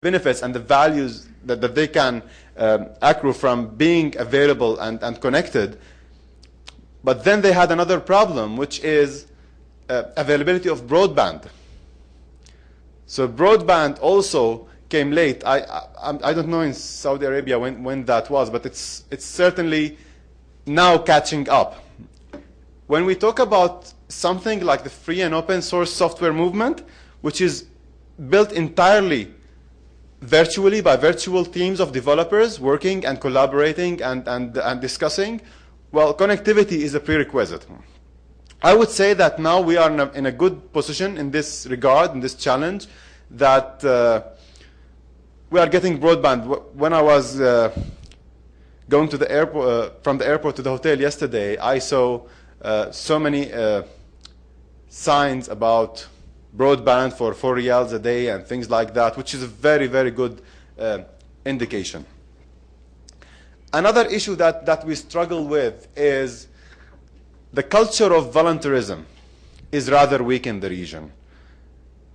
benefits and the values that they can accrue from being available and connected. But then they had another problem, which is availability of broadband. So broadband also came late. I don't know in Saudi Arabia when that was, but it's certainly now catching up. When we talk about something like the free and open source software movement, which is built entirely virtually by virtual teams of developers working and collaborating and discussing, well, connectivity is a prerequisite. I would say that now we are in a good position in this regard, in this challenge, that we are getting broadband. When I was going to the airport, from the airport to the hotel yesterday, I saw so many signs about broadband for 4 riyals a day and things like that, which is a very, very good indication. Another issue that we struggle with is the culture of volunteerism is rather weak in the region.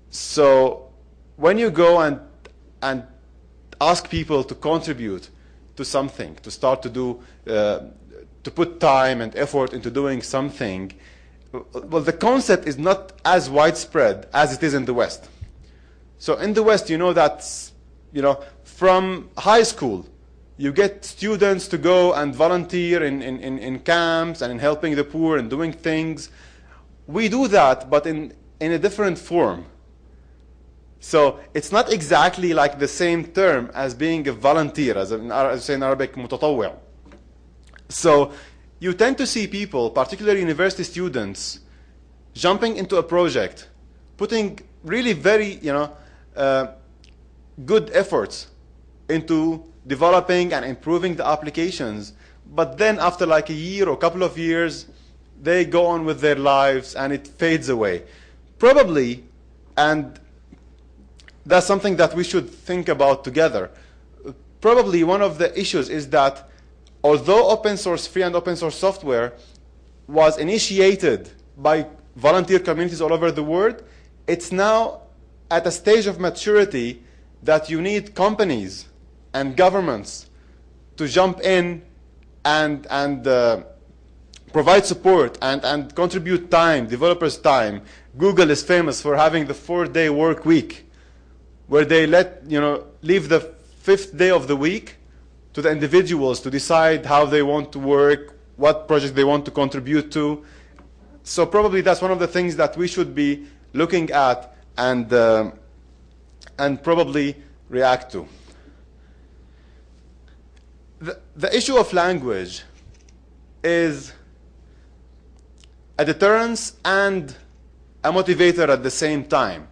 So when you go and ask people to contribute to something, to start to do, to put time and effort into doing something, well, the concept is not as widespread as it is in the West. So in the West, you know that, from high school, you get students to go and volunteer in camps and in helping the poor and doing things. We do that, but in a different form. So it's not exactly like the same term as being a volunteer, as I say in Arabic, متطوع. So you tend to see people, particularly university students, jumping into a project, putting really very, good efforts into developing and improving the applications. But then after like a year or a couple of years, they go on with their lives and it fades away. Probably, and that's something that we should think about together, probably one of the issues is that although open source, free and open source software was initiated by volunteer communities all over the world, it's now at a stage of maturity that you need companies and governments to jump in and provide support and contribute time, developers' time. Google is famous for having the 4-day work week, where they leave the 5th day of the week to the individuals to decide how they want to work, what projects they want to contribute to. So probably that's one of the things that we should be looking at and probably react to. The issue of language is a deterrence and a motivator at the same time.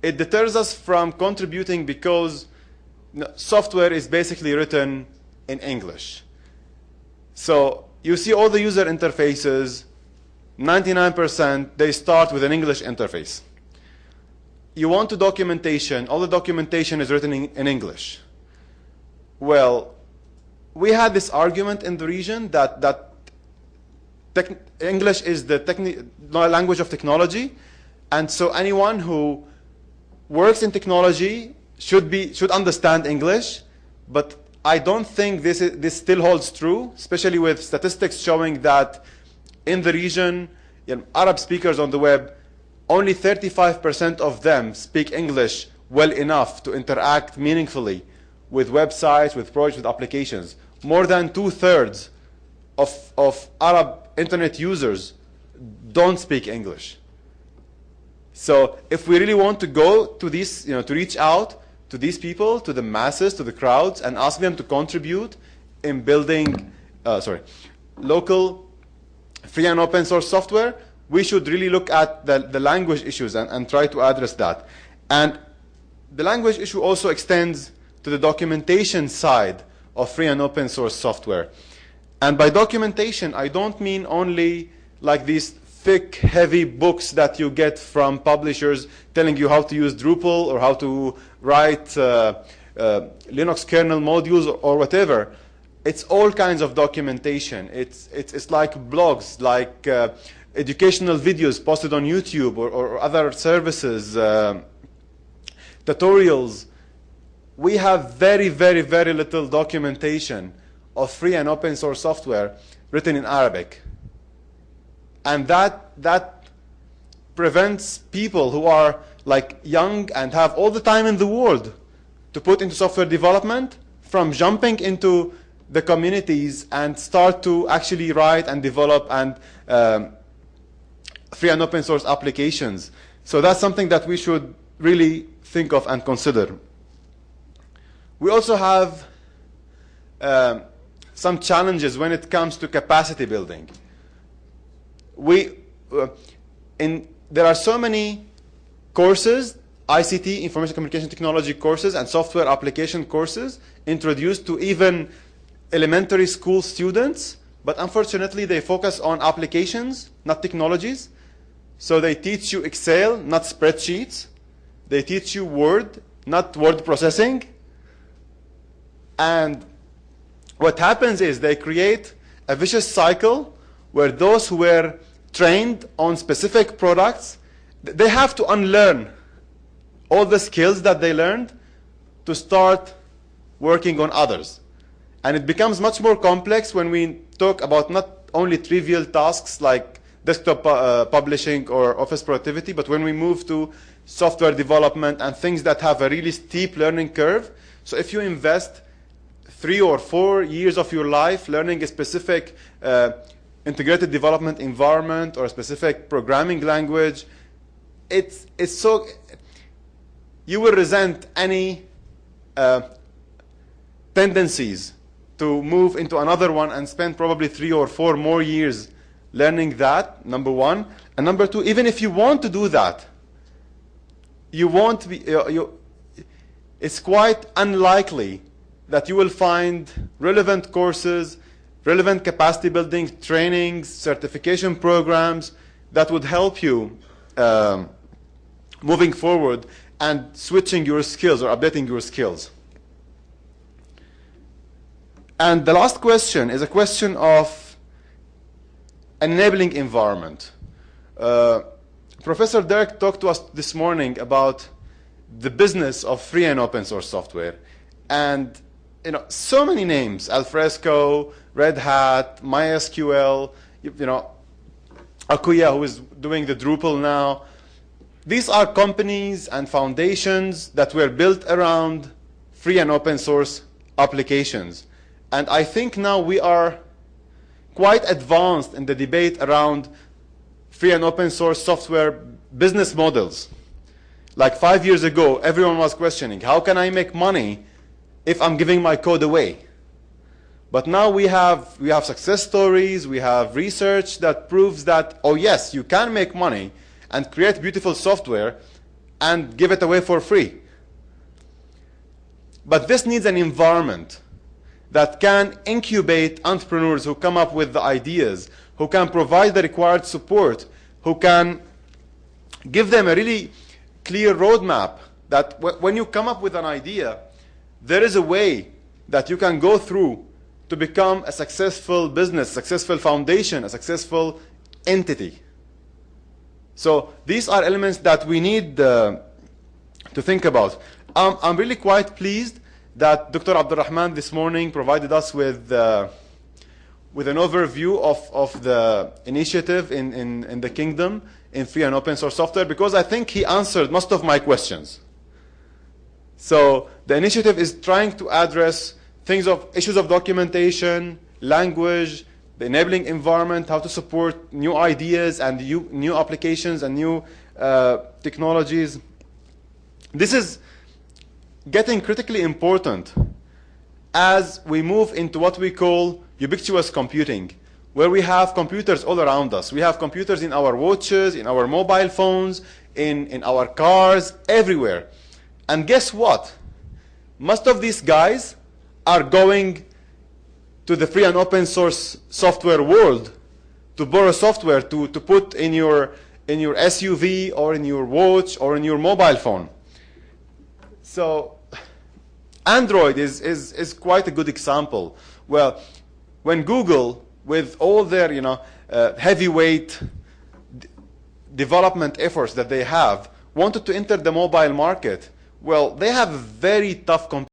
It deters us from contributing because software is basically written in English. So you see all the user interfaces, 99%, they start with an English interface. You want to documentation, all the documentation is written in English. Well, we had this argument in the region that English is the language of technology, and so anyone who works in technology should understand English, but I don't think this still holds true, especially with statistics showing that in the region, Arab speakers on the web, only 35% of them speak English well enough to interact meaningfully with websites, with projects, with applications. More than 2/3 of Arab internet users don't speak English. So if we really want to go to these, to reach out to these people, to the masses, to the crowds, and ask them to contribute in building, local free and open source software, we should really look at the language issues and try to address that. And the language issue also extends to the documentation side of free and open source software. And by documentation, I don't mean only like these thick, heavy books that you get from publishers telling you how to use Drupal or how to write Linux kernel modules or whatever. It's all kinds of documentation. It's like blogs, like educational videos posted on YouTube or other services, tutorials. we have very, very, very little documentation of free and open source software written in Arabic. And that prevents people who are like young and have all the time in the world to put into software development from jumping into the communities and start to actually write and develop and free and open source applications. So that's something that we should really think of and consider. We also have some challenges when it comes to capacity building. There are so many courses, ICT, information communication technology courses, and software application courses introduced to even elementary school students, but unfortunately they focus on applications, not technologies. So they teach you Excel, not spreadsheets. They teach you Word, not word processing. And what happens is they create a vicious cycle where those who were trained on specific products, they have to unlearn all the skills that they learned to start working on others. And it becomes much more complex when we talk about not only trivial tasks like desktop publishing or office productivity, but when we move to software development and things that have a really steep learning curve. So if you invest 3 or 4 years of your life learning a specific integrated development environment or a specific programming language, you will resent any tendencies to move into another one and spend probably 3 or 4 more years learning that, number one. And number two, even if you want to do that, you won't be, it's quite unlikely that you will find relevant courses, relevant capacity building trainings, certification programs that would help you moving forward and switching your skills or updating your skills. And the last question is a question of an enabling environment. Professor Derek talked to us this morning about the business of free and open source software. And so many names: Alfresco, Red Hat, MySQL, Akuya, who is doing the Drupal now. These are companies and foundations that were built around free and open source applications. And I think now we are quite advanced in the debate around free and open source software business models. Like 5 years ago, everyone was questioning, how can I make money if I'm giving my code away? But now we have success stories, we have research that proves that, oh yes, you can make money and create beautiful software and give it away for free. But this needs an environment that can incubate entrepreneurs who come up with the ideas, who can provide the required support, who can give them a really clear roadmap that when you come up with an idea, there is a way that you can go through to become a successful business, successful foundation, a successful entity. So these are elements that we need to think about. I'm really quite pleased that Dr. Abdulrahman this morning provided us with an overview of the initiative in the kingdom in free and open source software, because I think he answered most of my questions. So the initiative is trying to address issues of documentation, language, the enabling environment, how to support new ideas and new applications and new technologies. This is getting critically important as we move into what we call ubiquitous computing, where we have computers all around us. We have computers in our watches, in our mobile phones, in our cars, everywhere. And guess what? Most of these guys are going to the free and open source software world to borrow software to put in your SUV or in your watch or in your mobile phone. So Android is quite a good example. Well, when Google, with all their heavyweight development efforts that they have, wanted to enter the mobile market, well, they have a very tough competition.